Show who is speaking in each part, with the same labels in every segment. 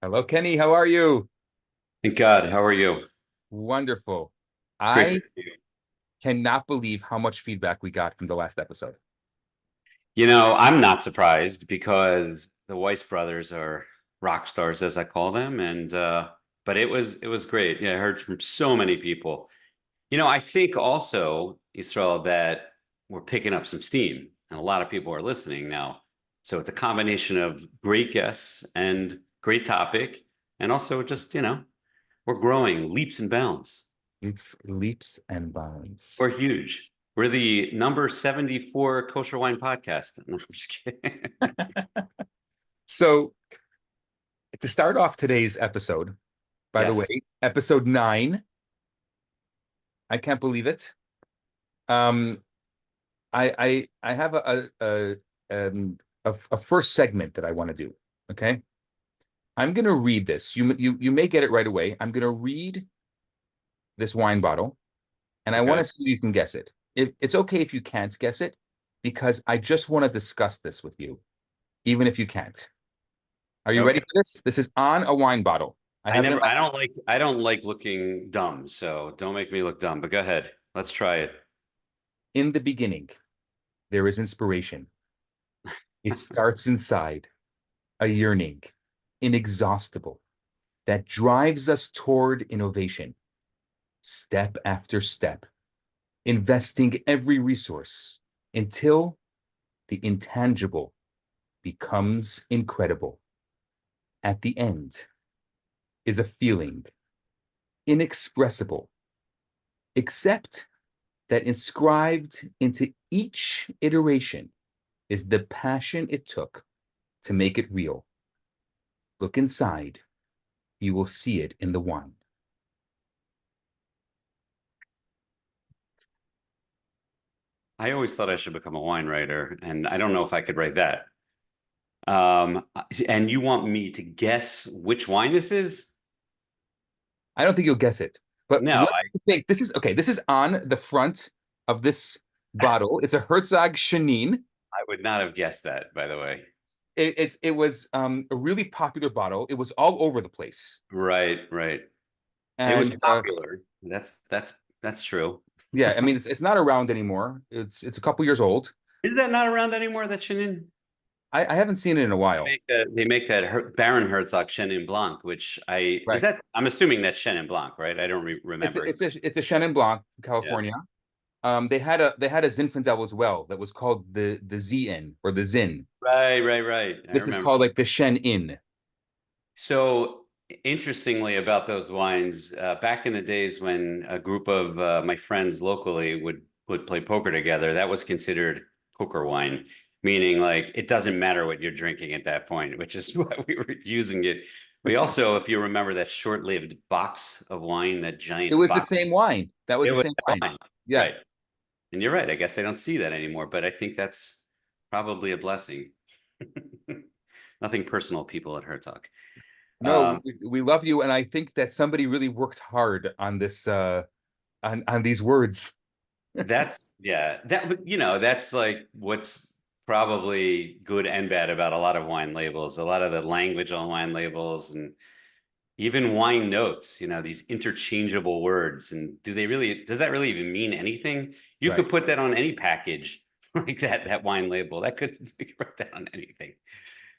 Speaker 1: Hello, Kenny. How are you?
Speaker 2: Thank God. How are you?
Speaker 1: Wonderful.
Speaker 2: Great to
Speaker 1: I
Speaker 2: see you.
Speaker 1: cannot believe how much feedback we got from the last episode.
Speaker 2: I'm not surprised because the Weiss brothers are rock stars, as I call them, and but it was great. Yeah, I heard from so many people. I think also, Yisroel, that we're picking up some steam, and a lot of people are listening now. So it's a combination of great guests and great topic, and also just we're growing leaps and bounds.
Speaker 1: Leaps and bounds.
Speaker 2: We're huge. We're the number 74 kosher wine podcast. No, I'm just kidding.
Speaker 1: So, to start off today's episode, by the
Speaker 2: Yes.
Speaker 1: way, episode 9, I can't believe it. Um, I have a first segment that I want to do. Okay, I'm gonna read this. You may get it right away. I'm gonna read this wine bottle, and I want to
Speaker 2: Okay.
Speaker 1: see if you can guess it. It's okay if you can't guess it, because I just want to discuss this with you, even if you can't. Are you ready
Speaker 2: Okay.
Speaker 1: for this? This is on a wine bottle. I
Speaker 2: I
Speaker 1: have it in
Speaker 2: never,
Speaker 1: my
Speaker 2: I don't like looking dumb, so don't make me look dumb, but go ahead. Let's try it.
Speaker 1: In the beginning, there is inspiration. It starts inside, a yearning, inexhaustible, that drives us toward innovation, step after step, investing every resource until the intangible becomes incredible. At the end is a feeling inexpressible, except that inscribed into each iteration is the passion it took to make it real. Look inside, you will see it in the wine.
Speaker 2: I always thought I should become a wine writer, and I don't know if I could write that. Um, and you want me to guess which wine this is?
Speaker 1: I don't think you'll guess it, but
Speaker 2: No,
Speaker 1: what do you think? This is okay. This is on the front of this bottle. It's a Herzog Chenin.
Speaker 2: I would not have guessed that, by the way.
Speaker 1: It was a really popular bottle. It was all over the place,
Speaker 2: Right, right. It was
Speaker 1: and
Speaker 2: popular. That's true.
Speaker 1: yeah, I mean it's not around anymore. It's a couple years old.
Speaker 2: Is that not around anymore, that Chenin?
Speaker 1: I haven't seen it in a while.
Speaker 2: They make that Baron Herzog Chenin Blanc, which
Speaker 1: Right.
Speaker 2: I'm assuming that's Chenin Blanc, right? I don't
Speaker 1: It's
Speaker 2: remember.
Speaker 1: a, it's a it's a Chenin Blanc from
Speaker 2: Yeah.
Speaker 1: California. They had a Zinfandel as well that was called the ZN or the Zin.
Speaker 2: Right, right, right. I
Speaker 1: This is
Speaker 2: remember.
Speaker 1: called like the Shen In.
Speaker 2: So interestingly about those wines, back in the days when a group of my friends locally would play poker together, that was considered poker wine, meaning like it doesn't matter what you're drinking at that point, which is why we were using it. We also, if you remember that short-lived box of wine, that
Speaker 1: It
Speaker 2: giant
Speaker 1: was the
Speaker 2: box,
Speaker 1: same wine. That was
Speaker 2: it
Speaker 1: the
Speaker 2: was
Speaker 1: same wine.
Speaker 2: wine,
Speaker 1: Yeah.
Speaker 2: right? And you're right. I guess I don't see that anymore, but I think that's probably a blessing. Nothing personal, people at Herzog.
Speaker 1: No,
Speaker 2: Um,
Speaker 1: we love you, and I think that somebody really worked hard on this on these words.
Speaker 2: That's yeah, that's like what's probably good and bad about a lot of wine labels, a lot of the language on wine labels and even wine notes, these interchangeable words. And does that really even mean anything? You
Speaker 1: Right.
Speaker 2: could put that on any package like that wine label. You could write that on anything.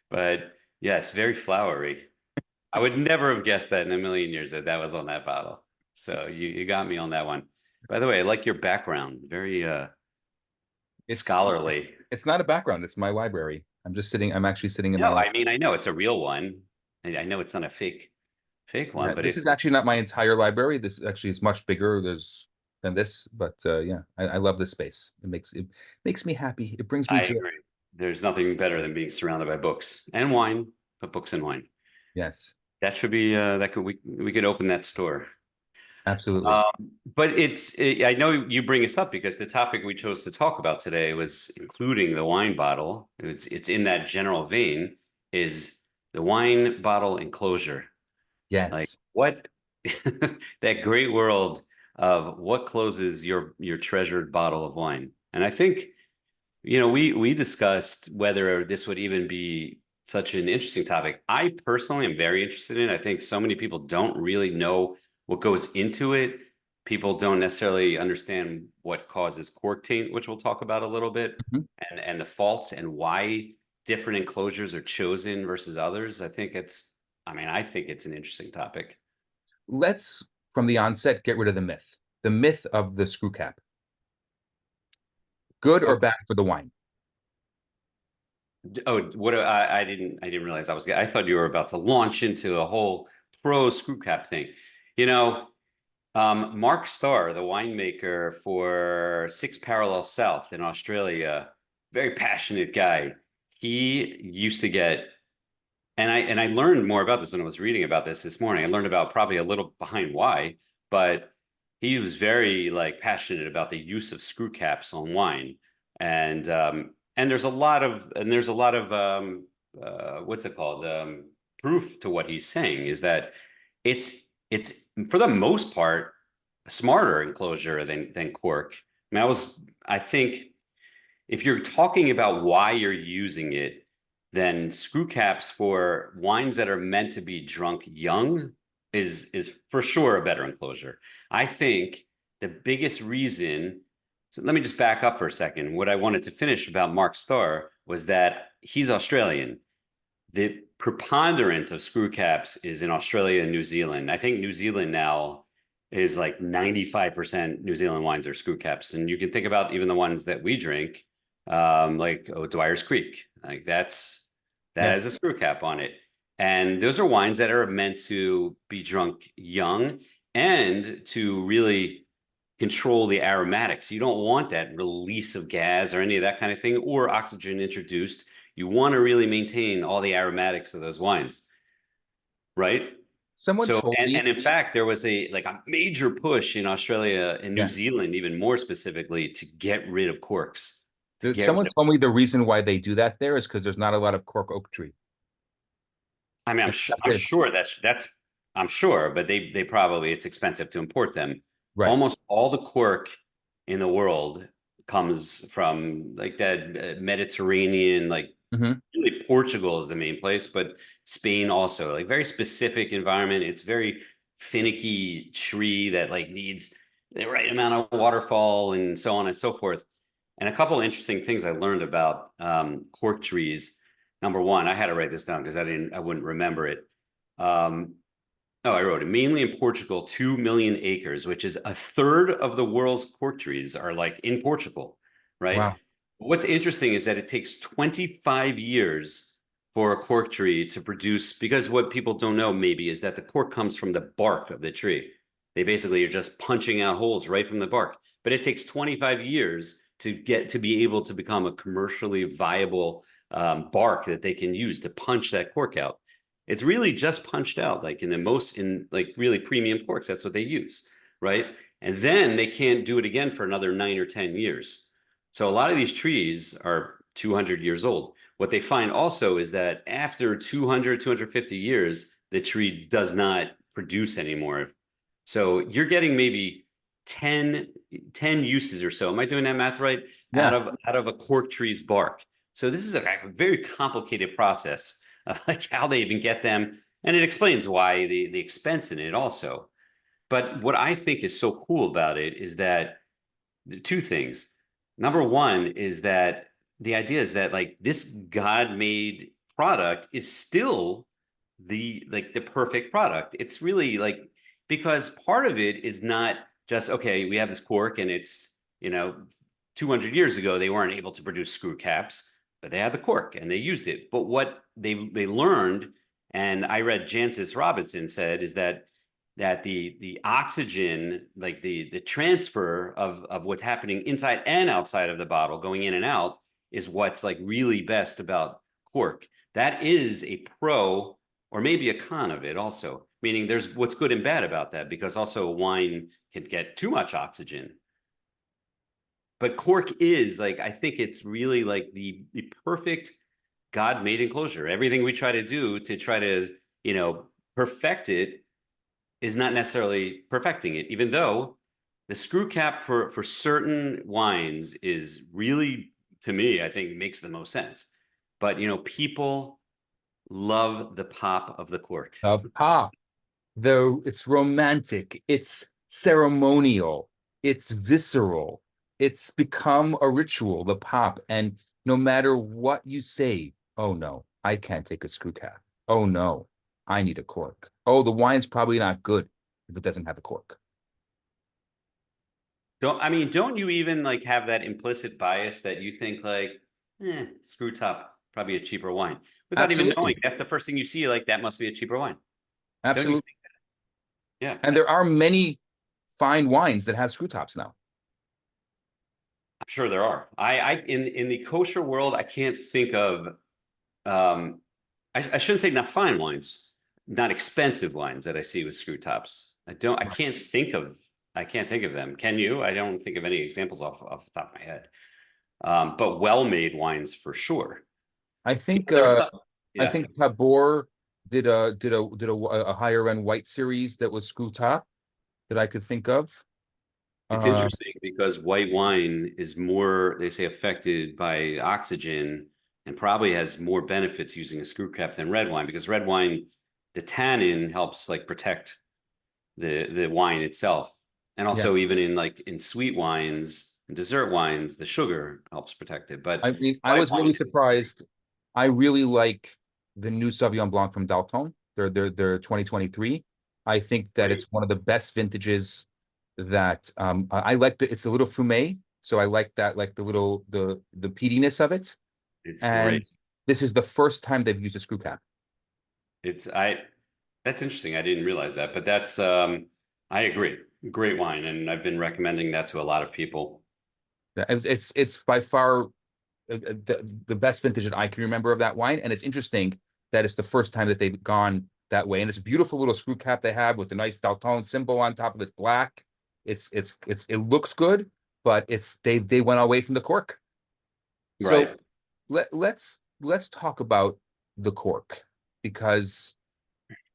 Speaker 2: But yes, very flowery. I would never have guessed that in a million years that that was on that bottle. So you got me on that one. By the way, I like your background. Very
Speaker 1: It's
Speaker 2: scholarly.
Speaker 1: it's not a background, it's my library. I'm actually sitting in my
Speaker 2: No,
Speaker 1: library.
Speaker 2: I mean I know it's a real one. I know it's not a fake one,
Speaker 1: Yeah,
Speaker 2: but
Speaker 1: this is actually not my entire library. This actually is much bigger. Than this, but yeah, I love this space. It makes me happy. It brings me
Speaker 2: I
Speaker 1: joy.
Speaker 2: agree. There's nothing better than being surrounded by books and wine, but books and wine.
Speaker 1: Yes,
Speaker 2: That should be that could we could open that store.
Speaker 1: absolutely.
Speaker 2: But I know you bring us up because the topic we chose to talk about today was including the wine bottle. It's in that general vein, is the wine bottle enclosure. Like
Speaker 1: Yes.
Speaker 2: what that great world of what closes your treasured bottle of wine. And I think, we discussed whether this would even be such an interesting topic. I personally am very interested in it. I think so many people don't really know what goes into it. People don't necessarily understand what causes cork taint, which we'll talk about a little bit,
Speaker 1: Mhm.
Speaker 2: and the faults and why different enclosures are chosen versus others. I mean, I think it's an interesting topic.
Speaker 1: Let's, from the onset, get rid of the myth of the screw cap. Good or
Speaker 2: Okay.
Speaker 1: bad for the wine?
Speaker 2: Oh, I didn't realize I thought you were about to launch into a whole pro screw cap thing. You know, Mark Starr, the winemaker for Six Parallel South in Australia, very passionate guy. He used to get, and I learned more about this when I was reading about this morning. I learned about probably a little behind why, but he was very like passionate about the use of screw caps on wine, and there's a lot of what's it called, proof to what he's saying is that it's for the most part a smarter enclosure than cork. I think if you're talking about why you're using it, then screw caps for wines that are meant to be drunk young is for sure a better enclosure. I think the biggest reason, so let me just back up for a second. What I wanted to finish about Mark Starr was that he's Australian. The preponderance of screw caps is in Australia and New Zealand. I think New Zealand now is like 95% New Zealand wines are screw caps. And you can think about even the ones that we drink, like Dwyer's Creek. Like that
Speaker 1: Yeah.
Speaker 2: has a screw cap on it. And those are wines that are meant to be drunk young and to really control the aromatics. You don't want that release of gas or any of that kind of thing, or oxygen introduced. You want to really maintain all the aromatics of those wines, right?
Speaker 1: Someone
Speaker 2: So,
Speaker 1: told me,
Speaker 2: and in fact, there was a major push in Australia and New
Speaker 1: yeah,
Speaker 2: Zealand, even more specifically, to get rid of corks, to get
Speaker 1: someone
Speaker 2: rid of.
Speaker 1: told me the reason why they do that there is because there's not a lot of cork oak tree.
Speaker 2: I mean,
Speaker 1: And
Speaker 2: I'm sure I'm sure, but they probably it's expensive to import them.
Speaker 1: right.
Speaker 2: Almost all the cork in the world comes from like that Mediterranean, like
Speaker 1: Hmm.
Speaker 2: really Portugal is the main place, but Spain also, like very specific environment. It's very finicky tree that like needs the right amount of waterfall and so on and so forth. And a couple of interesting things I learned about cork trees. Number one, I had to write this down because I wouldn't remember it. Um, oh, I wrote it. Mainly in Portugal, 2 million acres, which is a third of the world's cork trees are like in Portugal, right?
Speaker 1: Wow.
Speaker 2: What's interesting is that it takes 25 years for a cork tree to produce, because what people don't know maybe is that the cork comes from the bark of the tree. They basically are just punching out holes right from the bark. But it takes 25 years to get to be able to become a commercially viable bark that they can use to punch that cork out. It's really just punched out, like in like really premium corks. That's what they use, right? And then they can't do it again for another 9 or 10 years. So a lot of these trees are 200 years old. What they find also is that after 200, 250 years, the tree does not produce anymore. So you're getting maybe 10 uses or so. Am I doing that math right?
Speaker 1: Yeah.
Speaker 2: Out of a cork tree's bark. So this is a very complicated process of like how they even get them. And it explains why the expense in it also. But what I think is so cool about it is that two things. Number one is that the idea is that like this God-made product is still the perfect product. It's really like because part of it is not just okay, we have this cork and it's 200 years ago they weren't able to produce screw caps, but they had the cork and they used it. But what they learned, and I read Jancis Robinson said, is that the oxygen, like the transfer of what's happening inside and outside of the bottle, going in and out, is what's like really best about cork. That is a pro or maybe a con of it also, meaning there's what's good and bad about that, because also wine can get too much oxygen. But cork is like, I think it's really like the perfect God made enclosure. Everything we try to do to try to, perfect it is not necessarily perfecting it, even though the screw cap for certain wines is really, to me, I think makes the most sense. But people Love the pop of the cork.
Speaker 1: pop. Though it's romantic, it's ceremonial, it's visceral, it's become a ritual, the pop. And no matter what you say, oh no, I can't take a screw cap. Oh no, I need a cork. Oh, the wine's probably not good if it doesn't have a cork.
Speaker 2: Don't you even like have that implicit bias that you think like, screw top, probably a cheaper wine, without even knowing
Speaker 1: Absolutely.
Speaker 2: that's the first thing you see, like that must be a cheaper wine. Don't you
Speaker 1: Absolutely.
Speaker 2: think? Yeah,
Speaker 1: And there are many fine wines that have screw tops now.
Speaker 2: I'm sure there are. I in the kosher world, I can't think of um I shouldn't say not fine wines, not expensive wines that I see with screw tops.
Speaker 1: Right.
Speaker 2: I can't think of them. Can you? I don't think of any examples off the top of my head. But well-made wines for sure.
Speaker 1: I
Speaker 2: You
Speaker 1: think
Speaker 2: know, there was
Speaker 1: uh
Speaker 2: some,
Speaker 1: I
Speaker 2: yeah.
Speaker 1: think Tabor did a higher end white series that was screw top that I could think of.
Speaker 2: It's
Speaker 1: Uh,
Speaker 2: interesting because white wine is more, they say, affected by oxygen and probably has more benefits using a screw cap than red wine because red wine, the tannin helps like protect the wine itself. And
Speaker 1: yeah,
Speaker 2: also even in like in sweet wines and dessert wines, the sugar helps protect it. But
Speaker 1: I mean, I
Speaker 2: white
Speaker 1: was
Speaker 2: wine
Speaker 1: really
Speaker 2: is great.
Speaker 1: surprised. I really like the new Sauvignon Blanc from Dalton. They're 2023. I think that
Speaker 2: Great.
Speaker 1: it's one of the best vintages that I like it's a little fumé, so I like that, like the peatiness of it.
Speaker 2: It's
Speaker 1: And
Speaker 2: great.
Speaker 1: this is the first time they've used a screw cap.
Speaker 2: It's I That's interesting. I didn't realize that, but that's I agree. Great wine, and I've been recommending that to a lot of people.
Speaker 1: It's by far the best vintage that I can remember of that wine. And it's interesting that it's the first time that they've gone that way. And it's a beautiful little screw cap they have with the nice Dalton symbol on top of it, black. It looks good, but they went away from the cork. So
Speaker 2: Right.
Speaker 1: let's talk about the cork because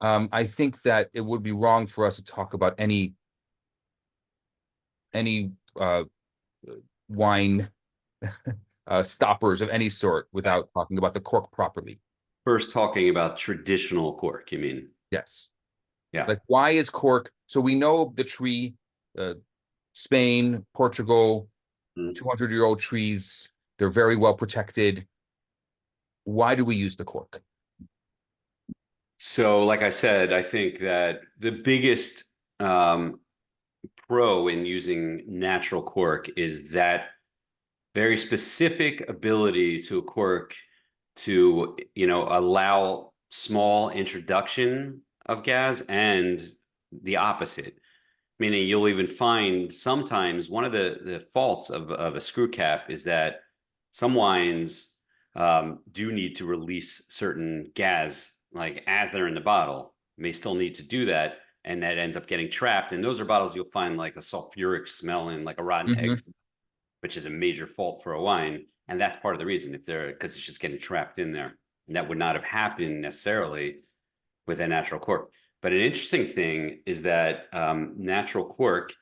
Speaker 1: I think that it would be wrong for us to talk about any wine stoppers of any sort without talking about the cork properly.
Speaker 2: First, talking about traditional cork, you mean?
Speaker 1: Yes.
Speaker 2: Yeah.
Speaker 1: Like, why is cork? So we know the tree, uh, Spain, Portugal,
Speaker 2: Mhm.
Speaker 1: 200-year-old trees, they're very well protected. Why do we use the cork?
Speaker 2: So, like I said, I think that the biggest um, pro in using natural cork is that very specific ability to a cork to, allow small introduction of gas and the opposite. Meaning you'll even find sometimes one of the faults of a screw cap is that some wines do need to release certain gas, like as they're in the bottle, may still need to do that. And that ends up getting trapped. And those are bottles you'll find like a sulfuric smell in, like a rotten egg,
Speaker 1: Hmm.
Speaker 2: which is a major fault for a wine. And that's part of the reason if they're because it's just getting trapped in there. And that would not have happened necessarily with a natural cork. But an interesting thing is that natural cork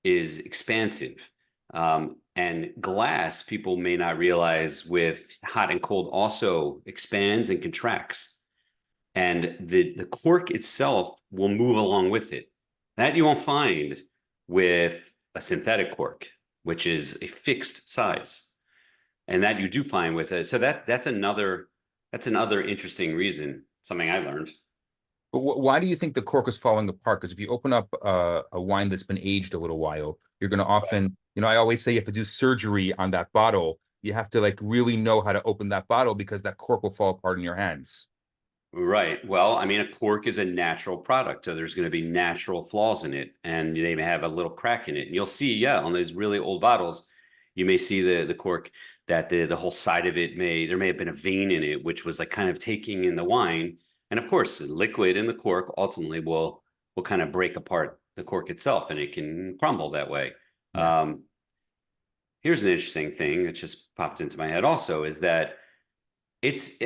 Speaker 2: is expansive. And glass, people may not realize, with hot and cold also expands and contracts. And the cork itself will move along with it. That you won't find with a synthetic cork, which is a fixed size. And that you do find with it. So that's another interesting reason, something I learned.
Speaker 1: But why do you think the cork is falling apart? Because if you open up a wine that's been aged a little while, you're going to often, I always say you have to do surgery on that bottle. You have to like really know how to open that bottle because that cork will fall apart in your hands.
Speaker 2: Right. Well, I mean, a cork is a natural product, so there's going to be natural flaws in it, and they may have a little crack in it. And you'll see, yeah, on those really old bottles, you may see the cork that the whole side of it there may have been a vein in it, which was like kind of taking in the wine. And of course, the liquid in the cork ultimately will kind of break apart the cork itself, and it can crumble that way.
Speaker 1: Yeah.
Speaker 2: Um, Here's an interesting thing that just popped into my head also is that it's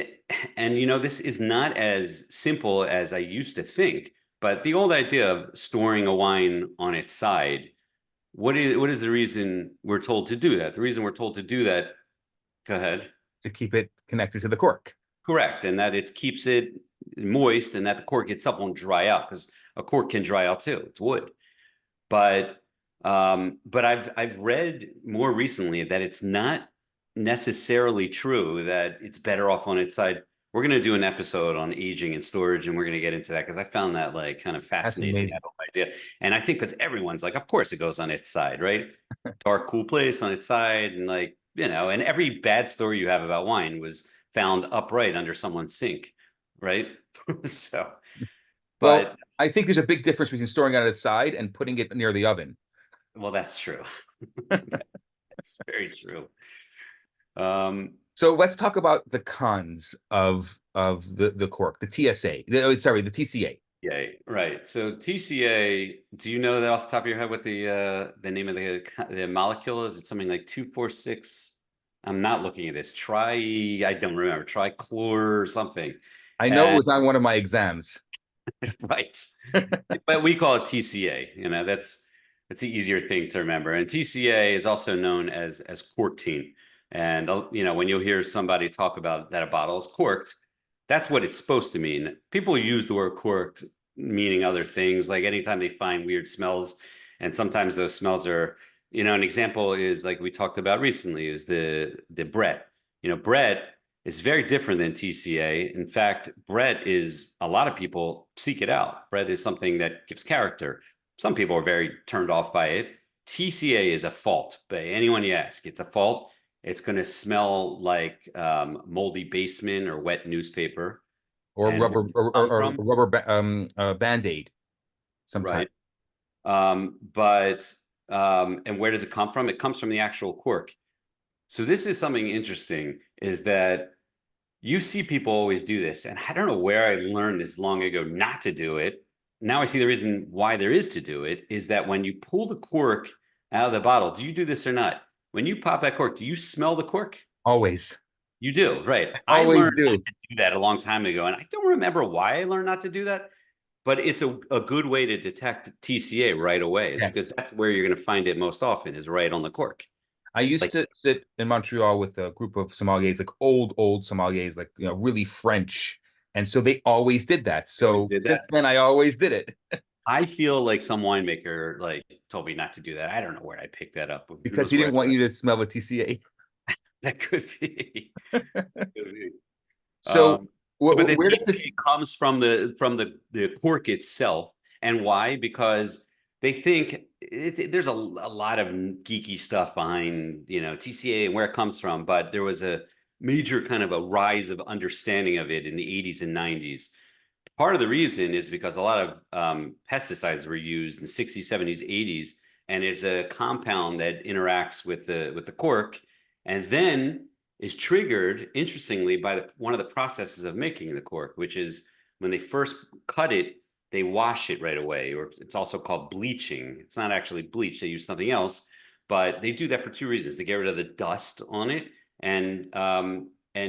Speaker 2: and this is not as simple as I used to think, but the old idea of storing a wine on its side, what is the reason we're told to do that? The reason we're told to do that, go ahead.
Speaker 1: To keep it connected to the cork.
Speaker 2: correct, and that it keeps it moist, and that the cork itself won't dry out, because a cork can dry out too. It's wood. But I've read more recently that it's not necessarily true that it's better off on its side. We're going to do an episode on aging and storage, and we're going to get into that because I found that like kind of fascinating,
Speaker 1: Fascinating.
Speaker 2: that whole idea. And I think because everyone's like, of course it goes on its side, right? Dark, cool place on its side, and like, and every bad story you have about wine was found upright under someone's sink, right? So,
Speaker 1: Well,
Speaker 2: but
Speaker 1: I think there's a big difference between storing it on its side and putting it near the oven.
Speaker 2: well, that's true. That's very true. Um,
Speaker 1: So let's talk about the cons of the cork, the TSA. Sorry, the TCA.
Speaker 2: yeah, right. So TCA, do you know that off the top of your head what the name of the molecule is? It's something like 2,4,6. I'm not looking at this. I don't remember. Trichlor or something.
Speaker 1: I know it
Speaker 2: And
Speaker 1: was on one of my exams.
Speaker 2: right. But we call it TCA. That's the easier thing to remember. And TCA is also known as cork taint. And when you'll hear somebody talk about that a bottle is corked, that's what it's supposed to mean. People use the word corked meaning other things, like anytime they find weird smells, and sometimes those smells are, an example is like we talked about recently is the Brett. Brett is very different than TCA. In fact, Brett is, a lot of people seek it out. Brett is something that gives character. Some people are very turned off by it. TCA is a fault by anyone you ask. It's a fault. It's going to smell like moldy basement or wet newspaper.
Speaker 1: Or
Speaker 2: And where
Speaker 1: rubber
Speaker 2: does it come from?
Speaker 1: rubber band-aid sometimes.
Speaker 2: Right. And where does it come from? It comes from the actual cork. So this is something interesting, is that you see people always do this. And I don't know where I learned this long ago not to do it. Now I see the reason why there is to do it, is that when you pull the cork out of the bottle, do you do this or not? When you pop that cork, do you smell the cork?
Speaker 1: Always.
Speaker 2: You do, right. I
Speaker 1: Always
Speaker 2: learned not
Speaker 1: do.
Speaker 2: to do that a long time ago, and I don't remember why I learned not to do that, but it's a good way to detect TCA right away, is because
Speaker 1: Yes.
Speaker 2: that's where you're going to find it most often, is right on the cork.
Speaker 1: I used
Speaker 2: Like,
Speaker 1: to sit in Montreal with a group of sommeliers, like old sommeliers, like really French. And so they always did that.
Speaker 2: you always
Speaker 1: So
Speaker 2: did that.
Speaker 1: since then I always did it
Speaker 2: I feel like some winemaker like told me not to do that. I don't know where I picked that up. Who
Speaker 1: because
Speaker 2: knows
Speaker 1: he
Speaker 2: where
Speaker 1: didn't want you to smell the TCA.
Speaker 2: that could be. Could be.
Speaker 1: So
Speaker 2: But the
Speaker 1: where does it?
Speaker 2: TCA comes from the cork itself, and why? Because they think there's a lot of geeky stuff behind TCA and where it comes from. But there was a major kind of a rise of understanding of it in the 80s and 90s. Part of the reason is because a lot of pesticides were used in the 60s, 70s, 80s, and it's a compound that interacts with the cork, and then is triggered, interestingly, by one of the processes of making the cork, which is when they first cut it, they wash it right away, or it's also called bleaching. It's not actually bleach; they use something else, but they do that for two reasons: to get rid of the dust on it, and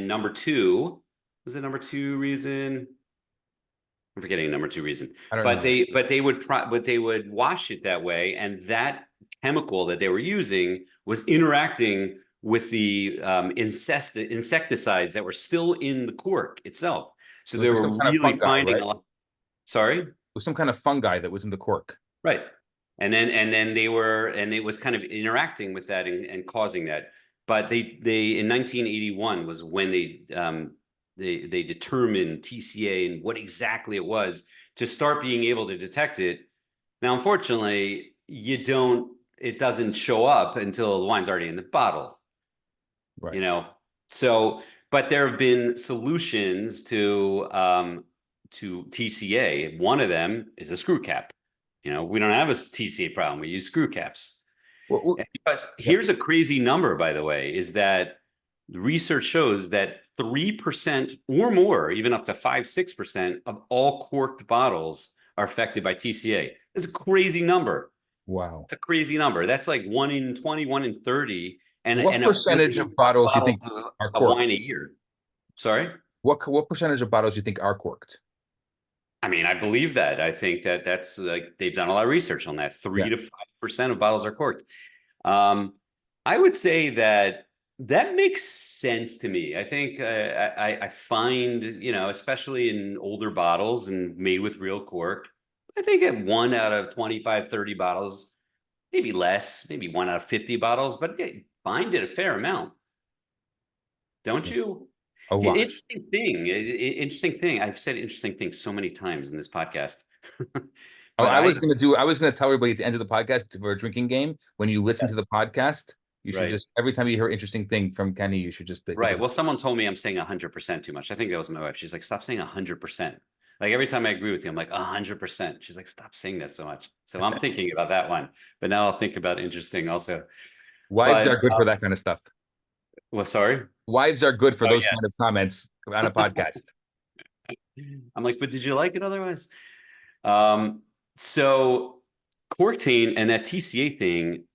Speaker 2: number two, was it number two reason? I'm forgetting number two reason,
Speaker 1: I don't
Speaker 2: but
Speaker 1: know.
Speaker 2: they would wash it that way, and that chemical that they were using was interacting with the insecticides that were still in the cork itself. So
Speaker 1: It
Speaker 2: they
Speaker 1: was like some
Speaker 2: were
Speaker 1: kind of
Speaker 2: really
Speaker 1: fungi,
Speaker 2: finding
Speaker 1: right?
Speaker 2: a
Speaker 1: It
Speaker 2: lot. Sorry,
Speaker 1: was some kind of fungi that was in the cork.
Speaker 2: right? And then it was kind of interacting with that and causing that. But they in 1981 was when they determined TCA and what exactly it was to start being able to detect it. Now, unfortunately, it doesn't show up until the wine's already in the bottle,
Speaker 1: Right.
Speaker 2: you know. So, but there have been solutions to TCA. One of them is a screw cap. We don't have a TCA problem. We use screw caps.
Speaker 1: Well,
Speaker 2: And because
Speaker 1: yeah.
Speaker 2: here's a crazy number, by the way, is that research shows that 3% or more, even up to 5-6% of all corked bottles are affected by TCA. That's a crazy number.
Speaker 1: Wow.
Speaker 2: It's a crazy number. That's like 1 in 20, 1 in 30, and
Speaker 1: What
Speaker 2: a
Speaker 1: percentage
Speaker 2: billion
Speaker 1: of
Speaker 2: plus
Speaker 1: bottles do you
Speaker 2: bottles
Speaker 1: think are
Speaker 2: of wine a
Speaker 1: corked?
Speaker 2: year. Sorry?
Speaker 1: What percentage of bottles do you think are corked?
Speaker 2: I mean, I believe that. I think that's like they've done a lot of research on that.
Speaker 1: Yeah.
Speaker 2: 3 to 5% of bottles are corked. Um, I would say that That makes sense to me. I think I find, especially in older bottles and made with real cork, I think at 1 out of 25, 30 bottles, maybe less, maybe 1 out of 50 bottles, but I find it a fair amount. Don't
Speaker 1: Yeah,
Speaker 2: you?
Speaker 1: a lot.
Speaker 2: Interesting thing. I've said interesting things so many times in this podcast.
Speaker 1: Oh,
Speaker 2: But I,
Speaker 1: I was gonna tell everybody at the end of the podcast for a drinking game. When you listen to
Speaker 2: yes,
Speaker 1: the podcast, you should
Speaker 2: right.
Speaker 1: just every time you hear an interesting thing from Kenny, you should just think
Speaker 2: Right.
Speaker 1: of
Speaker 2: Well, someone told me I'm saying 100% too much. I think that was my wife. She's like, stop saying 100%. Like every time I agree with you, I'm like 100%. She's like, stop saying that so much. So I'm thinking about that one, but now I'll think about interesting also.
Speaker 1: wives
Speaker 2: But
Speaker 1: are good for that kind of stuff.
Speaker 2: well, sorry.
Speaker 1: Wives are good for
Speaker 2: Oh,
Speaker 1: those kind of
Speaker 2: yes.
Speaker 1: comments on a podcast.
Speaker 2: I'm like, but did you like it otherwise? Um, so cork taint and that TCA thing,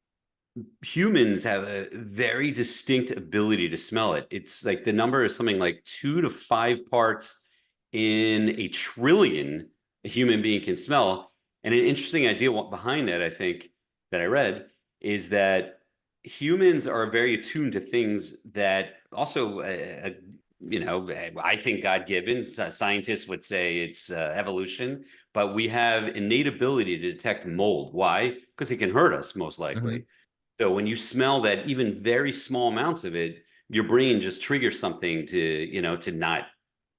Speaker 2: humans have a very distinct ability to smell it. It's like the number is something like 2 to 5 parts in a trillion a human being can smell. And an interesting idea behind that, I think, that I read is that humans are very attuned to things that also, I think God given. Scientists would say it's evolution, but we have innate ability to detect mold. Why? Because it can hurt us, most
Speaker 1: Mhm.
Speaker 2: likely. So when you smell that even very small amounts of it, your brain just triggers something to not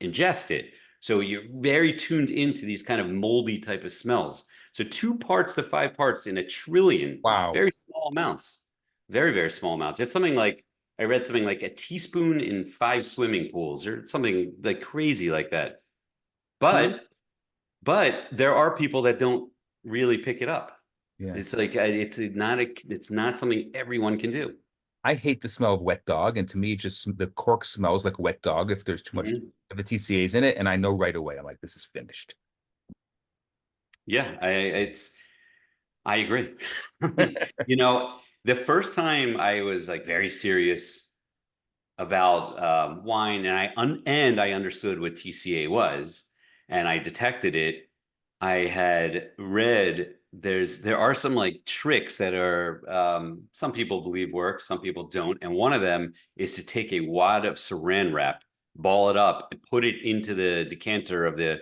Speaker 2: ingest it. So you're very tuned into these kind of moldy type of smells. So 2 parts to 5 parts in a trillion,
Speaker 1: Wow.
Speaker 2: very small amounts, very, very small amounts. It's something like, I read something like a teaspoon in 5 swimming pools or something like crazy like that.
Speaker 1: See?
Speaker 2: But there are people that don't really pick it up.
Speaker 1: Yeah.
Speaker 2: It's like it's not something everyone can do.
Speaker 1: I hate the smell of wet dog, and to me, just the cork smells like wet dog if there's too much
Speaker 2: Mhm.
Speaker 1: of the TCAs in it, and I know right away. I'm like, this is finished.
Speaker 2: Yeah, I agree. You know, the first time I was like very serious about wine, and I understood what TCA was, and I detected it. I had read there are some like tricks that are some people believe work, some people don't, and one of them is to take a wad of Saran wrap, ball it up, and put it into the decanter of the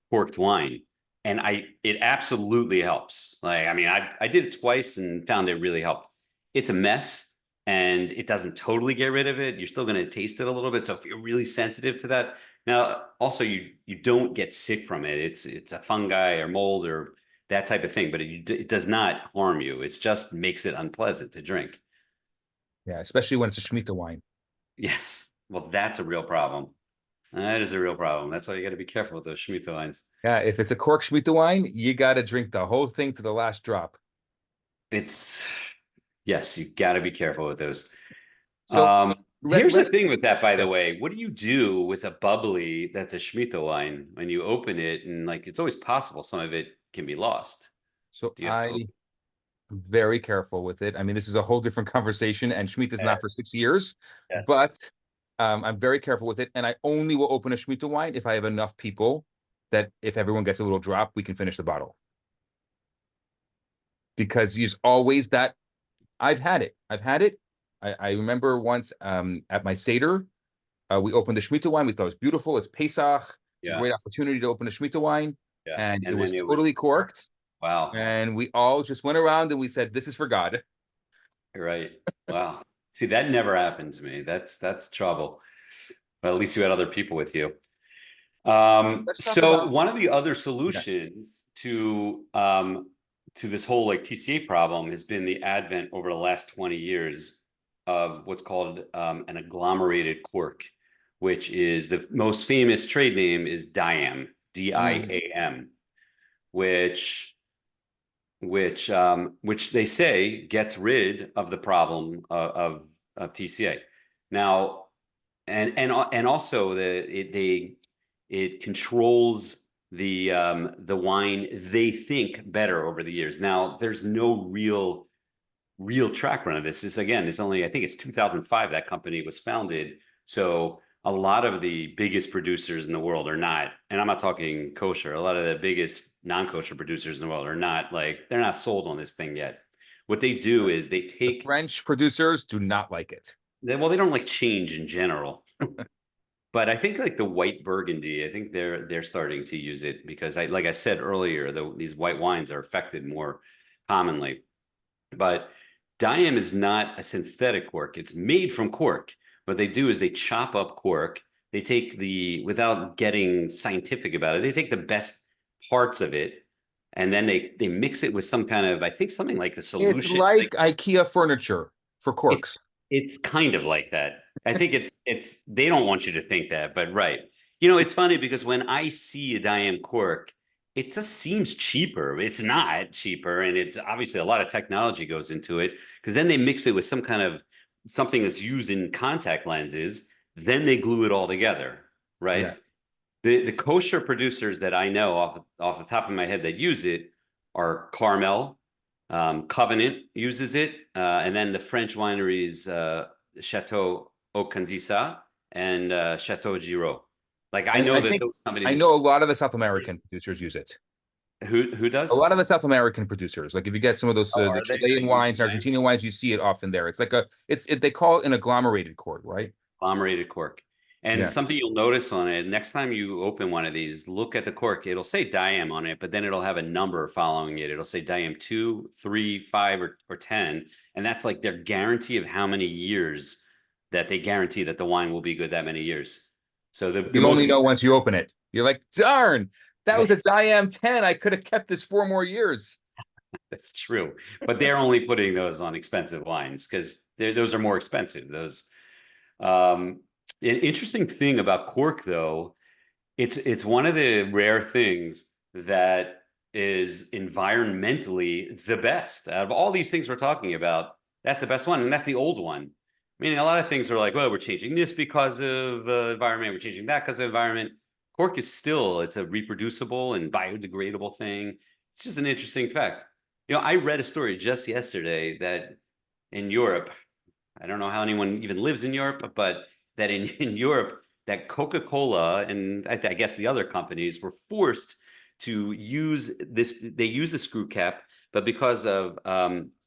Speaker 2: corked wine. And it absolutely helps. Like, I mean, I did it twice and found it really helped. It's a mess and it doesn't totally get rid of it. You're still going to taste it a little bit. So if you're really sensitive to that, now also you don't get sick from it. It's a fungi or mold or that type of thing, but it does not harm you. It just makes it unpleasant to drink.
Speaker 1: Yeah, especially when it's a Shemitah wine.
Speaker 2: Yes. Well, that's a real problem. That is a real problem. That's why you got to be careful with those Shemitah wines.
Speaker 1: Yeah, if it's a cork Shemitah wine, you got to drink the whole thing to the last drop.
Speaker 2: It's yes, you got to be careful with those.
Speaker 1: So
Speaker 2: Here's the
Speaker 1: let's
Speaker 2: thing with that, by
Speaker 1: yeah.
Speaker 2: the way. What do you do with a bubbly that's a Shemitah wine when you open it and like it's always possible some of it can be lost?
Speaker 1: So
Speaker 2: Do you have to
Speaker 1: I
Speaker 2: open
Speaker 1: very careful with it. I mean, this is a whole different conversation, and Shemitah is
Speaker 2: it?
Speaker 1: not for 6 years,
Speaker 2: Yes.
Speaker 1: but I'm very careful with it, and I only will open a Shemitah wine if I have enough people that if everyone gets a little drop, we can finish the bottle. Because there's always that. I've had it. I've had it. I remember once at my Seder, we opened the Shemitah wine. We thought it was beautiful. It's Pesach. It's a
Speaker 2: Yeah.
Speaker 1: great opportunity to open a Shemitah wine,
Speaker 2: Yeah.
Speaker 1: and it
Speaker 2: And
Speaker 1: was
Speaker 2: then it
Speaker 1: totally
Speaker 2: was,
Speaker 1: corked.
Speaker 2: wow.
Speaker 1: And we all just went around and we said, "This is for God."
Speaker 2: Right. Wow. See, that never happened to me. That's trouble. But at least you had other people with you.
Speaker 1: Let's talk
Speaker 2: So
Speaker 1: about.
Speaker 2: one of the other
Speaker 1: Yeah.
Speaker 2: solutions to this whole like TCA problem has been the advent over the last 20 years of what's called an agglomerated cork, which is the most famous trade name is Diam,
Speaker 1: Mm.
Speaker 2: Diam, which which they say gets rid of the problem of TCA. Now, and also it controls the wine they think better over the years. Now, there's no real track run of this. This again is only I think it's 2005 that company was founded. So a lot of the biggest producers in the world are not, and I'm not talking kosher. A lot of the biggest non-kosher producers in the world are not like they're not sold on this thing yet. What they do is they
Speaker 1: The
Speaker 2: take
Speaker 1: French producers do not like it.
Speaker 2: well, they don't like change in general. But I think like the white Burgundy, I think they're starting to use it because like I said earlier, these white wines are affected more commonly. But Diam is not a synthetic cork. It's made from cork. What they do is they chop up cork. They take without getting scientific about it, they take the best parts of it and then they mix it with some kind of, I think something like the
Speaker 1: It's
Speaker 2: solution.
Speaker 1: like
Speaker 2: Like
Speaker 1: IKEA furniture for
Speaker 2: it's
Speaker 1: corks.
Speaker 2: it's kind of like that. I think it's they don't want you to think that, but right. You know, it's funny because when I see a Diane cork, it just seems cheaper. It's not cheaper, and it's obviously a lot of technology goes into it because then they mix it with some kind of something that's used in contact lenses, then they glue it all together,
Speaker 1: Yeah.
Speaker 2: right? The kosher producers that I know off the top of my head that use it are Carmel, Covenant uses it, and then the French wineries Chateau Ocandisa and Chateau Giraud. Like I
Speaker 1: And
Speaker 2: know
Speaker 1: I
Speaker 2: that
Speaker 1: think
Speaker 2: those
Speaker 1: I
Speaker 2: companies.
Speaker 1: know a lot of the South American producers use it.
Speaker 2: Who
Speaker 1: A
Speaker 2: does?
Speaker 1: lot of the South American producers, like if you get some of those
Speaker 2: Oh,
Speaker 1: the
Speaker 2: are they
Speaker 1: Chilean
Speaker 2: using
Speaker 1: wines,
Speaker 2: Diane?
Speaker 1: Argentinian wines, you see it often there. It's like they call it an agglomerated cork, right?
Speaker 2: Agglomerated cork. And
Speaker 1: Yeah.
Speaker 2: something you'll notice on it next time you open one of these, look at the cork. It'll say Diam on it, but then it'll have a number following it. It'll say Diam 2, 3, 5, or 10. And that's like their guarantee of how many years that they guarantee that the wine will be good that many years. So the
Speaker 1: You only
Speaker 2: most
Speaker 1: know once you open it. You're like, darn, that was a
Speaker 2: right,
Speaker 1: Diam 10. I could have kept this 4 more years.
Speaker 2: that's true. But they're only putting those on expensive wines because those are more expensive. Those an interesting thing about cork though, it's one of the rare things that is environmentally the best out of all these things we're talking about. That's the best one, and that's the old one. I mean, a lot of things are like, well, we're changing this because of environment, we're changing that because of environment. Cork is still it's a reproducible and biodegradable thing. It's just an interesting fact. You know, I read a story just yesterday that in Europe, I don't know how anyone even lives in Europe, but that in Europe, that Coca-Cola and I guess the other companies were forced to use this. They use the screw cap, but because of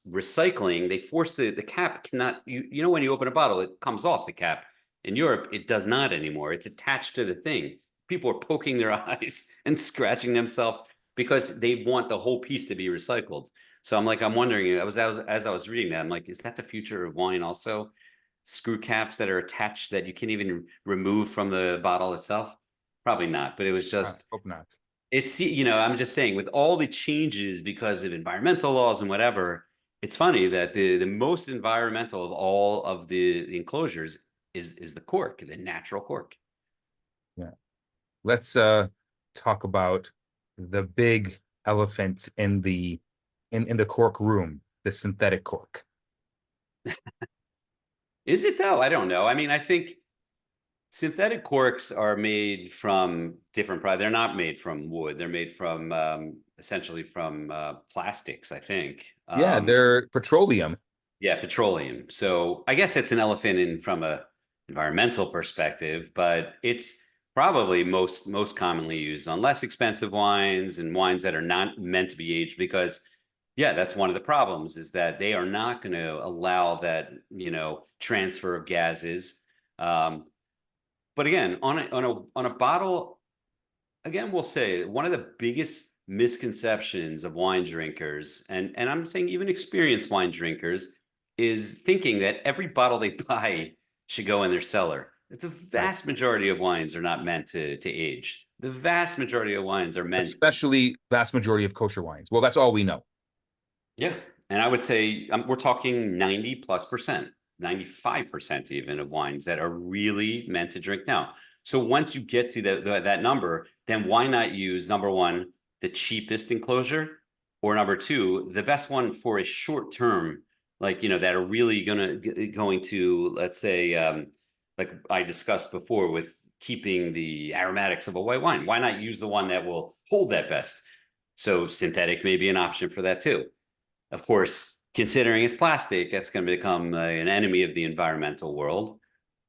Speaker 2: recycling, they force the cap cannot. You know when you open a bottle, it comes off the cap. In Europe, it does not anymore. It's attached to the thing. People are poking their eyes and scratching themselves because they want the whole piece to be recycled. So I'm wondering. As I was reading that, I'm like, is that the future of wine also? Screw caps that are attached that you can't even remove from the bottle itself? Probably not. But it was
Speaker 1: I
Speaker 2: just
Speaker 1: hope not.
Speaker 2: it's I'm just saying with all the changes because of environmental laws and whatever, it's funny that the most environmental of all of the enclosures is the cork, the natural cork.
Speaker 1: Yeah. Let's talk about the big elephant in the cork room, the synthetic cork.
Speaker 2: Is it though? I don't know. I mean, I think synthetic corks are made from different products. They're not made from wood. They're made from essentially from plastics, I think.
Speaker 1: Yeah, they're petroleum.
Speaker 2: Yeah, petroleum. So I guess it's an elephant in from a environmental perspective, but it's probably most commonly used on less expensive wines and wines that are not meant to be aged because yeah, that's one of the problems is that they are not going to allow that, transfer of gases. Um, but again, on a bottle, again, we'll say one of the biggest misconceptions of wine drinkers, and I'm saying even experienced wine drinkers, is thinking that every bottle they buy should go in their cellar. It's a
Speaker 1: Right.
Speaker 2: vast majority of wines are not meant to age. The vast majority of wines are meant,
Speaker 1: Especially vast majority of kosher wines. Well, that's all we know.
Speaker 2: yeah. And I would say we're talking 90 plus percent, 95% even of wines that are really meant to drink now. So once you get to that number, then why not use number one, the cheapest enclosure, or number two, the best one for a short term, like, that are really going to, let's say, like I discussed before with keeping the aromatics of a white wine. Why not use the one that will hold that best? So synthetic may be an option for that too. Of course, considering it's plastic, that's going to become an enemy of the environmental world,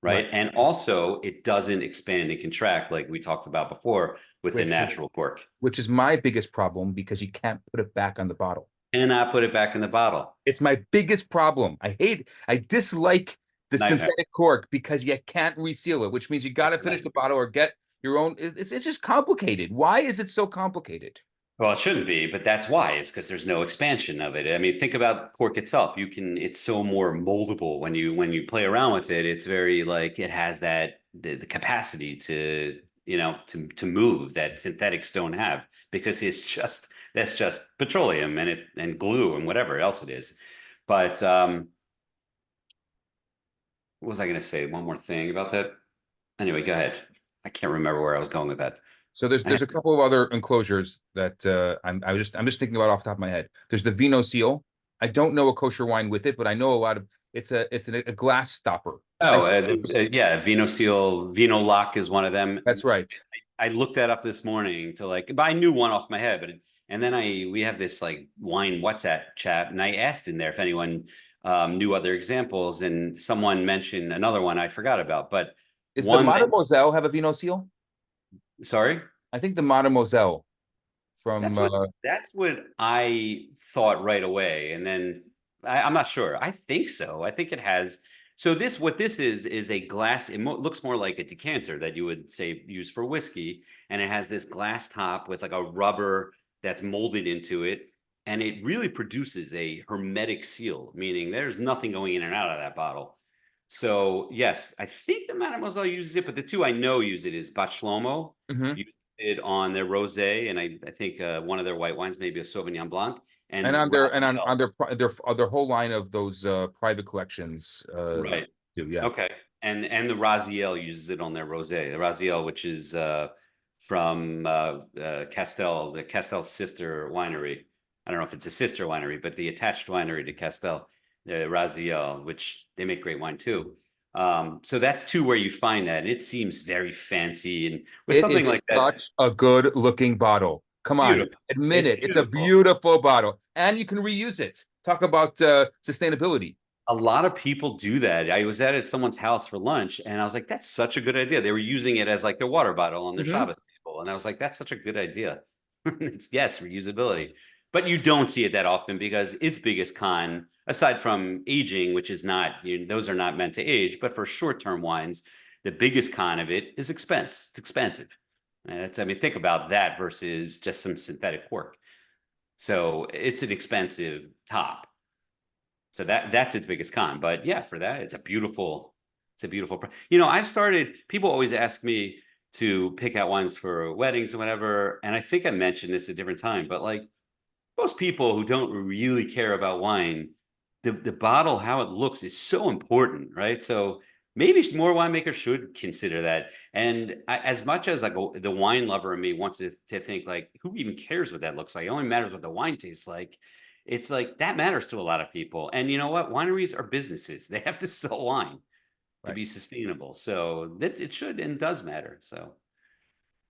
Speaker 1: Right.
Speaker 2: right? And also, it doesn't expand and contract like we talked about before with the
Speaker 1: Which
Speaker 2: natural cork.
Speaker 1: which is my biggest problem because you can't put it back on the bottle.
Speaker 2: Cannot put it back in the bottle.
Speaker 1: It's my biggest problem. I dislike the
Speaker 2: Nightmare.
Speaker 1: synthetic cork because you can't reseal it, which means you got to finish the bottle or get your own. It's just complicated. Why is it so complicated?
Speaker 2: Well, it shouldn't be, but that's why. It's because there's no expansion of it. I mean, think about cork itself. It's so more moldable when you play around with it. It's very like it has the capacity to to move that synthetics don't have because that's just petroleum and glue and whatever else it is. But what was I going to say? One more thing about that. Anyway, go ahead. I can't remember where I was going with that.
Speaker 1: So there's a couple of other enclosures that I'm just thinking about off the top of my head. There's the Vino Seal. I don't know a kosher wine with it, but I know a lot of a glass stopper.
Speaker 2: Oh, yeah, Vinolok is one of them.
Speaker 1: That's right.
Speaker 2: I looked that up this morning to but I knew one off my head, and then we have this like wine WhatsApp chat, and I asked in there if anyone knew other examples, and someone mentioned another one I forgot about, but
Speaker 1: Does the Mademoiselle have a Vino Seal?
Speaker 2: Sorry?
Speaker 1: I think the Mademoiselle from
Speaker 2: that's what I thought right away. And then I'm not sure. I think so. I think it has. So what this is a glass. It looks more like a decanter that you would say use for whiskey. And it has this glass top with like a rubber that's molded into it. And it really produces a hermetic seal, meaning there's nothing going in and out of that bottle. So yes, I think the Mademoiselle uses it, but the two I know use it is Bat Shlomo, uses it on their rosé, and I think one of their white wines, maybe a Sauvignon Blanc,
Speaker 1: and on their whole line of those private collections.
Speaker 2: Right.
Speaker 1: Too, yeah.
Speaker 2: Okay. And the Raziel uses it on their rosé. The Raziel, which is from Castel, the Castel's sister winery. I don't know if it's a sister winery, but the attached winery to Castel, the Raziel, which they make great wine too. So that's two where you find that. And it seems very fancy and with something like that.
Speaker 1: Such a good looking bottle. Come on, admit it. It's a beautiful bottle, and you can reuse it. Talk about sustainability.
Speaker 2: A lot of people do that. I was at someone's house for lunch, and I was like, "That's such a good idea." They were using it as like their water bottle on their Shabbos table, and I was like, "That's such a good idea." It's yes, reusability, but you don't see it that often because its biggest con, aside from aging, which is not those are not meant to age, but for short-term wines, the biggest con of it is expense. It's expensive. I mean, think about that versus just some synthetic cork. So it's an expensive top. So that's its biggest con. But yeah, for that, it's a beautiful. I've started. People always ask me to pick out wines for weddings and whatever, and I think I mentioned this a different time. But like most people who don't really care about wine, the bottle, how it looks, is so important, right? So maybe more winemakers should consider that. And as much as like the wine lover in me wants to think like, who even cares what that looks like? It only matters what the wine tastes like. It's like that matters to a lot of people. And you know what? Wineries are businesses. They have to sell wine to be sustainable. So that it should and does matter. So,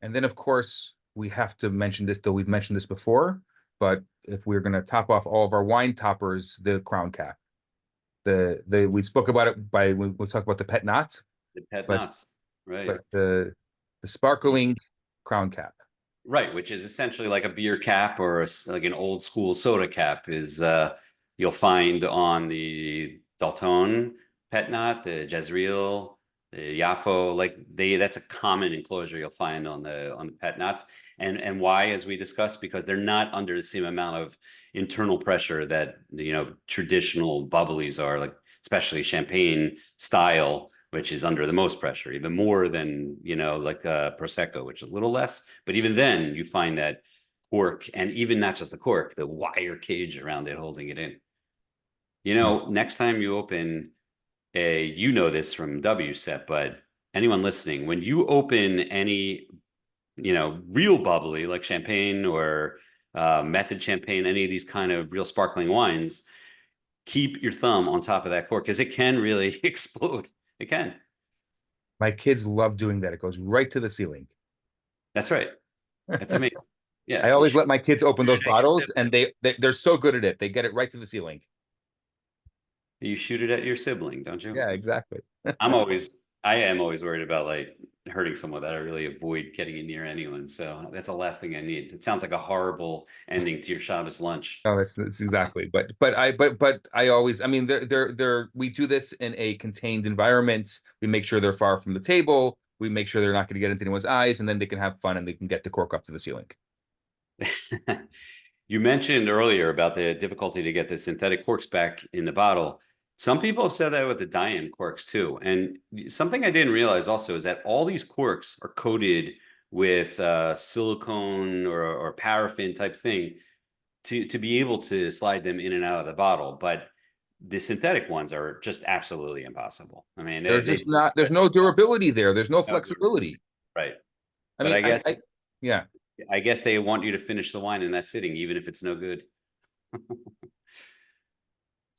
Speaker 1: and then of course we have to mention this, though we've mentioned this before, but if we're going to top off all of our wine toppers, the crown cap. We spoke about it we'll talk about the pet knots.
Speaker 2: The pet knots, right?
Speaker 1: But the sparkling crown cap.
Speaker 2: Right, which is essentially like a beer cap or like an old school soda cap is you'll find on the Dalton pet knot, the Jezreel, the Yafo, that's a common enclosure you'll find on the pet knots. And why, as we discussed, because they're not under the same amount of internal pressure that traditional bubblies are, like especially champagne style, which is under the most pressure, even more than, like Prosecco, which is a little less. But even then, you find that cork, and even not just the cork, the wire cage around it holding it in. Next time you open this from WSET, but anyone listening, when you open any, real bubbly like champagne or method champagne, any of these kind of real sparkling wines, keep your thumb on top of that cork because it can really explode. It can.
Speaker 1: My kids love doing that. It goes right to the ceiling.
Speaker 2: That's right. That's amazing. Yeah.
Speaker 1: I always let my kids open those bottles, and they're so good at it. They get it right to the ceiling.
Speaker 2: You shoot it at your sibling, don't you?
Speaker 1: Yeah, exactly.
Speaker 2: I am always worried about like hurting someone that I really avoid getting it near anyone. So that's the last thing I need. It sounds like a horrible ending to your Shabbos lunch.
Speaker 1: No, that's exactly. But I always, I mean, they're we do this in a contained environment. We make sure they're far from the table. We make sure they're not going to get into anyone's eyes, and then they can have fun and they can get the cork up to the ceiling.
Speaker 2: You mentioned earlier about the difficulty to get the synthetic corks back in the bottle. Some people have said that with the Diam corks too. And something I didn't realize also is that all these corks are coated with silicone or paraffin type thing to be able to slide them in and out of the bottle. But the synthetic ones are just absolutely impossible. I mean,
Speaker 1: They're
Speaker 2: they
Speaker 1: just not. There's no durability there. There's no
Speaker 2: no
Speaker 1: flexibility.
Speaker 2: right.
Speaker 1: I
Speaker 2: But
Speaker 1: mean, yeah.
Speaker 2: I guess they want you to finish the wine in that sitting, even if it's no good.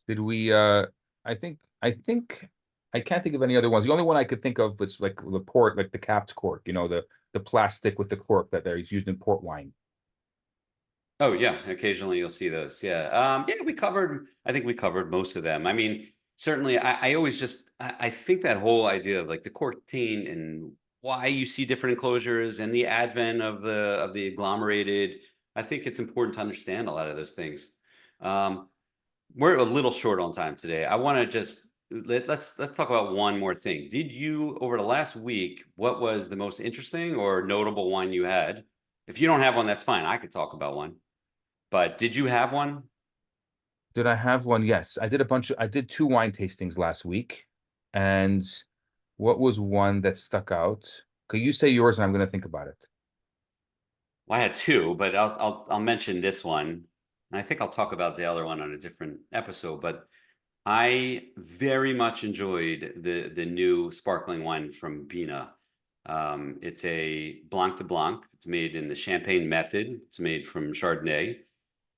Speaker 1: Did we? I think I can't think of any other ones. The only one I could think of was like the port, like the capped cork. The plastic with the cork that there is used in port wine.
Speaker 2: Oh yeah, occasionally you'll see those. Yeah. Yeah, I think we covered most of them. I mean, certainly I always just I think that whole idea of like the cork taint and why you see different enclosures and the advent of the agglomerated, I think it's important to understand a lot of those things. Um, we're a little short on time today. I want to just let's talk about one more thing. Did you over the last week, what was the most interesting or notable wine you had? If you don't have one, that's fine. I could talk about one. But did you have one?
Speaker 1: Did I have one? Yes, I did two wine tastings last week, and what was one that stuck out? Could you say yours, and I'm going to think about it.
Speaker 2: Well, I had two, but I'll mention this one. And I think I'll talk about the other one on a different episode. But I very much enjoyed the new sparkling wine from Bina. It's a Blanc de Blanc. It's made in the Champagne method. It's made from Chardonnay.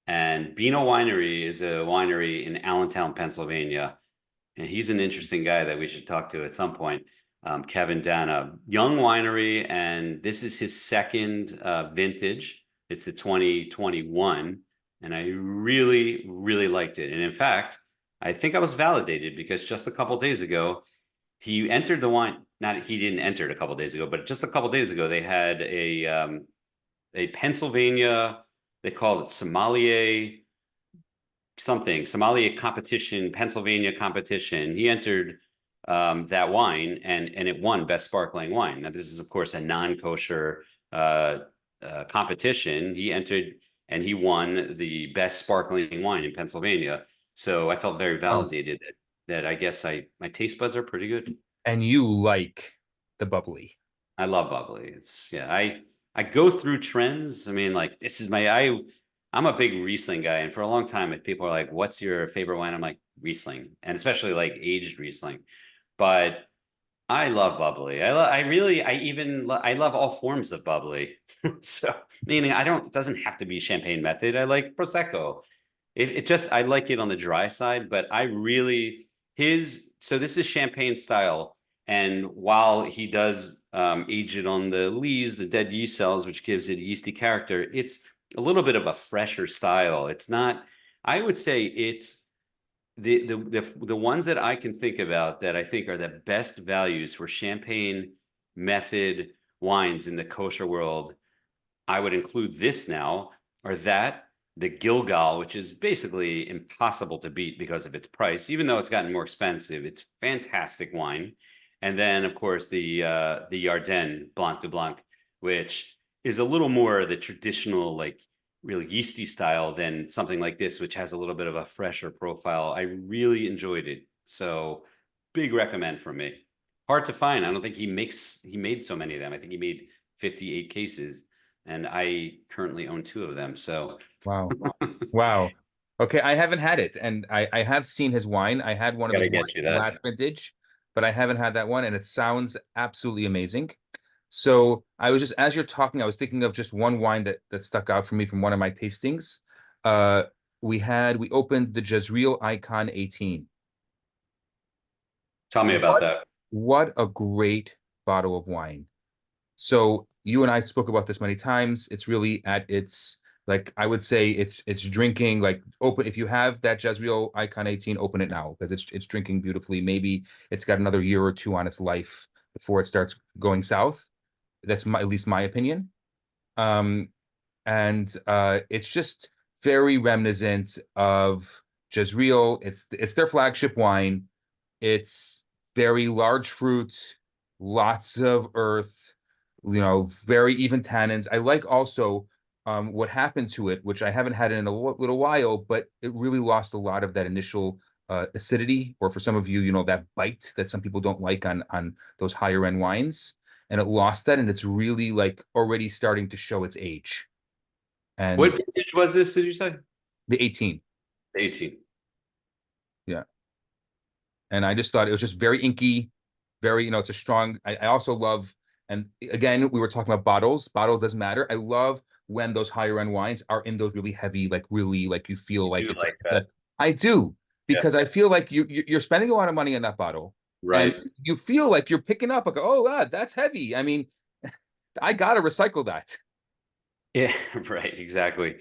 Speaker 2: And Bina Winery is a winery in Allentown, Pennsylvania. And he's an interesting guy that we should talk to at some point. Kevin Dana, young winery, and this is his second vintage. It's the 2021, and I really, really liked it. And in fact, I think I was validated because just a couple days ago, he entered the wine. Not he didn't enter it a couple days ago, but just a couple days ago, they had a Pennsylvania. They called it sommelier sommelier competition, Pennsylvania competition. He entered that wine and it won best sparkling wine. Now this is of course a non-kosher competition. He entered and he won the best sparkling wine in Pennsylvania. So I felt very
Speaker 1: Wow.
Speaker 2: validated that I guess my taste buds are pretty good.
Speaker 1: And you like the bubbly.
Speaker 2: I love bubbly. It's yeah, I go through trends. I mean, like this is I'm a big Riesling guy, and for a long time, if people are like, "What's your favorite wine?" I'm like Riesling, and especially like aged Riesling. But I love bubbly. I really I love all forms of bubbly. So meaning I don't it doesn't have to be champagne method. I like prosecco. It just I like it on the dry side, but I really his so this is champagne style, and while he does age it on the lees, the dead yeast cells, which gives it a yeasty character, it's a little bit of a fresher style. It's not. I would say it's the ones that I can think about that I think are the best values for champagne method wines in the kosher world. I would include this now, or that the Gilgal, which is basically impossible to beat because of its price, even though it's gotten more expensive. It's fantastic wine. And then, of course, the Yarden Blanc de Blanc, which is a little more the traditional, like really yeasty style than something like this, which has a little bit of a fresher profile. I really enjoyed it. So big recommend from me. Hard to find. I don't think he made so many of them. I think he made 58 cases and I currently own two of them. So
Speaker 1: Wow. Wow. Okay, I haven't had it, and I have seen his wine. I had one of
Speaker 2: gotta
Speaker 1: his wines
Speaker 2: get you that.
Speaker 1: last vintage, but I haven't had that one, and it sounds absolutely amazing. So I was just as you're talking, I was thinking of just one wine that stuck out for me from one of my tastings. Uh, we opened the Jezreel Icon 18.
Speaker 2: Tell me about
Speaker 1: What
Speaker 2: that.
Speaker 1: what a great bottle of wine. So you and I spoke about this many times. It's really at its like I would say it's drinking like open if you have that Jezreel Icon 18, open it now because it's drinking beautifully. Maybe it's got another year or two on its life. before it starts going south. That's at least my opinion. Um, and it's just very reminiscent of Jezreel. It's their flagship wine. It's very large fruit, lots of earth, very even tannins. I like also what happened to it, which I haven't had in a little while, but it really lost a lot of that initial acidity, or for some of you, that bite that some people don't like on those higher end wines. And it lost that, and it's really like already starting to show its age.
Speaker 2: What
Speaker 1: And
Speaker 2: vintage was this, did you say?
Speaker 1: the 18,
Speaker 2: 18.
Speaker 1: yeah. And I just thought it was just very inky, very, it's a strong. I also love, and again, we were talking about bottles. Bottle doesn't matter. I love when those higher end wines are in those really heavy, like really, like you feel
Speaker 2: You
Speaker 1: like
Speaker 2: do
Speaker 1: it's
Speaker 2: like
Speaker 1: like
Speaker 2: that.
Speaker 1: I do,
Speaker 2: Yeah.
Speaker 1: because I feel like you're spending a lot of money on that bottle, and
Speaker 2: Right.
Speaker 1: you feel like you're picking up like, oh, God, that's heavy. I mean, I gotta recycle that.
Speaker 2: Yeah, right, exactly.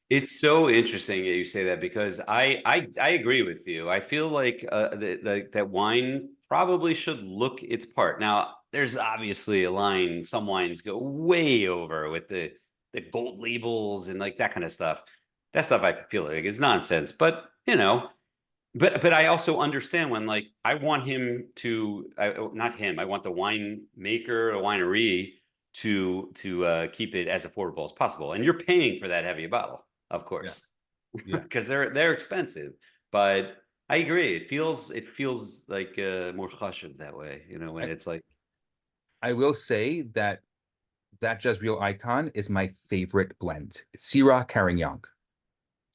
Speaker 2: It's so interesting that you say that because I agree with you. I feel like that wine probably should look its part. Now, there's obviously a line. Some wines go way over with the gold labels and like that kind of stuff. That stuff I feel like is nonsense. But but I also understand when like I want him to not him. I want the winemaker, a winery to keep it as affordable as possible. And you're paying for that heavy bottle, of
Speaker 1: Yeah,
Speaker 2: course,
Speaker 1: yeah.
Speaker 2: because they're expensive. But I agree. It feels like more chashuv that way. When
Speaker 1: I,
Speaker 2: it's like
Speaker 1: I will say that Jezreel Icon is my favorite blend. It's Syrah Carignan.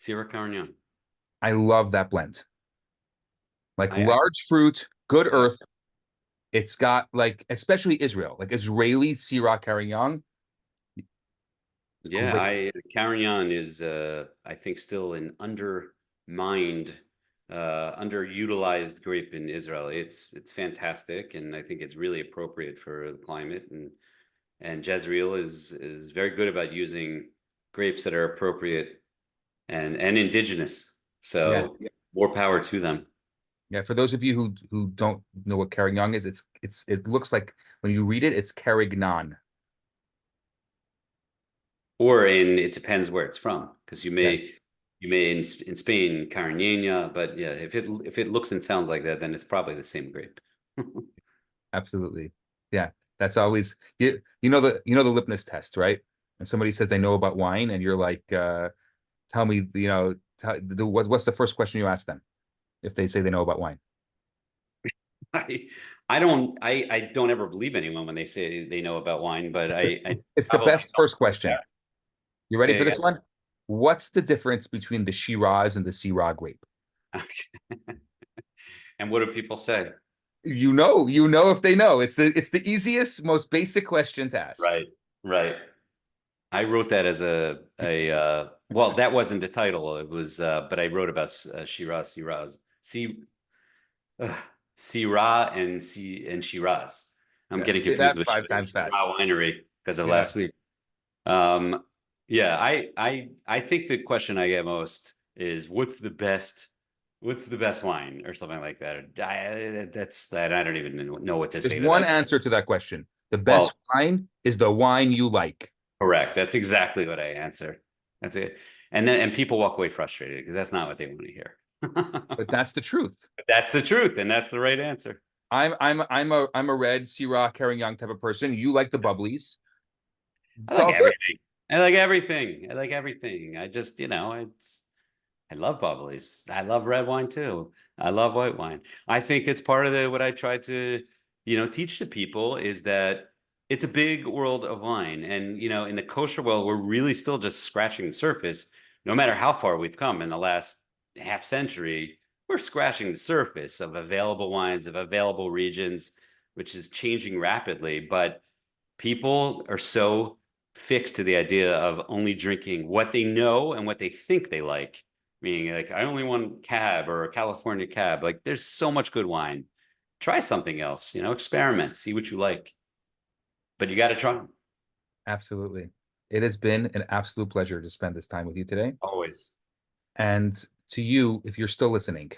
Speaker 2: Syrah Carignan.
Speaker 1: I love that blend. Like
Speaker 2: I
Speaker 1: large fruit, good
Speaker 2: yeah.
Speaker 1: earth. It's got like, especially Israel, like Israeli Syrah Carignan. It's
Speaker 2: Yeah,
Speaker 1: great.
Speaker 2: Carignan is I think still an undermined, underutilized grape in Israel. It's fantastic, and I think it's really appropriate for the climate. And Jezreel is very good about using grapes that are appropriate and indigenous.
Speaker 1: Yeah.
Speaker 2: So more power to them.
Speaker 1: Yeah. For those of you who don't know what Carignan is, it looks like when you read it, it's Carignan.
Speaker 2: Or it depends where it's from, because you
Speaker 1: Yeah,
Speaker 2: may you may in Spain Cariñena, but yeah, if it looks and sounds like that, then it's probably the same grape.
Speaker 1: absolutely. Yeah. That's always you know the litmus test, right? When somebody says they know about wine and you're like, tell me, what's the first question you ask them if they say they know about wine?
Speaker 2: I I don't ever believe anyone when they say they know about wine, but
Speaker 1: It's the
Speaker 2: I
Speaker 1: it's the
Speaker 2: probably
Speaker 1: best first question.
Speaker 2: yeah.
Speaker 1: You ready
Speaker 2: Say
Speaker 1: for this
Speaker 2: again.
Speaker 1: one? What's the difference between the Shiraz and the Syrah grape?
Speaker 2: And what do people say?
Speaker 1: You know if they know. It's the easiest, most basic question to ask.
Speaker 2: Right, right. I wrote that as a well, that wasn't the title. It was but I wrote about Shiraz, uh, Syrah and Shiraz. I'm
Speaker 1: Yeah,
Speaker 2: getting
Speaker 1: say
Speaker 2: confused
Speaker 1: that
Speaker 2: with
Speaker 1: five times fast.
Speaker 2: Shiraz Winery because of
Speaker 1: Yeah.
Speaker 2: last week. Um, yeah, I think the question I get most is what's the best wine or something like that. That's that I don't even know what to
Speaker 1: There's
Speaker 2: say to
Speaker 1: one
Speaker 2: that.
Speaker 1: answer to that question. The best
Speaker 2: Well,
Speaker 1: wine is the wine you like.
Speaker 2: correct. That's exactly what I answer. That's it. And people walk away frustrated because that's not what they want to hear.
Speaker 1: But that's the truth.
Speaker 2: But that's the truth, and that's the right answer.
Speaker 1: I'm a red Syrah Carignan type of person. You like the bubblies.
Speaker 2: I
Speaker 1: It's
Speaker 2: like
Speaker 1: all good.
Speaker 2: everything. I like everything. I like everything. I just, I love bubblies. I love red wine too. I love white wine. I think it's part of what I try to, teach to people is that it's a big world of wine. And, in the kosher world, we're really still just scratching the surface. No matter how far we've come in the last half century, we're scratching the surface of available wines, of available regions, which is changing rapidly. But people are so fixed to the idea of only drinking what they know and what they think they like. Meaning, like, I only want cab or a California cab. Like, there's so much good wine. Try something else, experiment, see what you like. But you got to try them.
Speaker 1: Absolutely. It has been an absolute pleasure to spend this time with you today.
Speaker 2: Always.
Speaker 1: And to you, if you're still listening,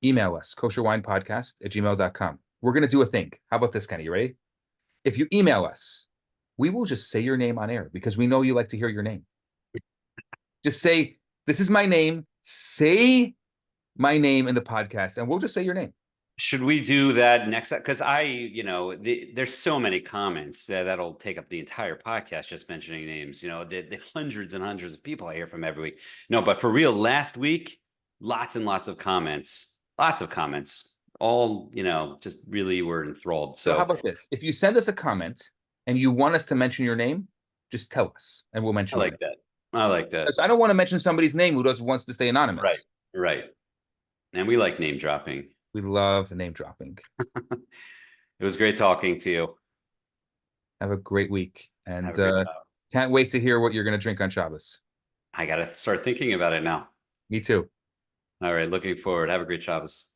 Speaker 1: email us, kosherwinepodcast@gmail.com. we're going to do a thing. How about this, Kenny? You ready? If you email us, we will just say your name on air because we know you like to hear your name. Just say, this is my name. Say my name in the podcast, and we'll just say your name.
Speaker 2: Should we do that next? Because there's so many comments that'll take up the entire podcast just mentioning names. The hundreds and hundreds of people I hear from every week. No, but for real, last week, lots and lots of comments. All, just really were enthralled.
Speaker 1: So how
Speaker 2: So
Speaker 1: about this? If you send us a comment and you want us to mention your name, just tell us, and we'll
Speaker 2: I
Speaker 1: mention your
Speaker 2: like
Speaker 1: name.
Speaker 2: that. I like that.
Speaker 1: Because I don't want to mention somebody's name who just wants to stay anonymous.
Speaker 2: Right. Right. And we like name dropping.
Speaker 1: We love name dropping.
Speaker 2: It was great talking to you.
Speaker 1: Have a great week, and
Speaker 2: Have a great job.
Speaker 1: can't wait to hear what you're going to drink on Shabbos.
Speaker 2: I got to start thinking about it now.
Speaker 1: Me too.
Speaker 2: All right. Looking forward. Have a great Shabbos.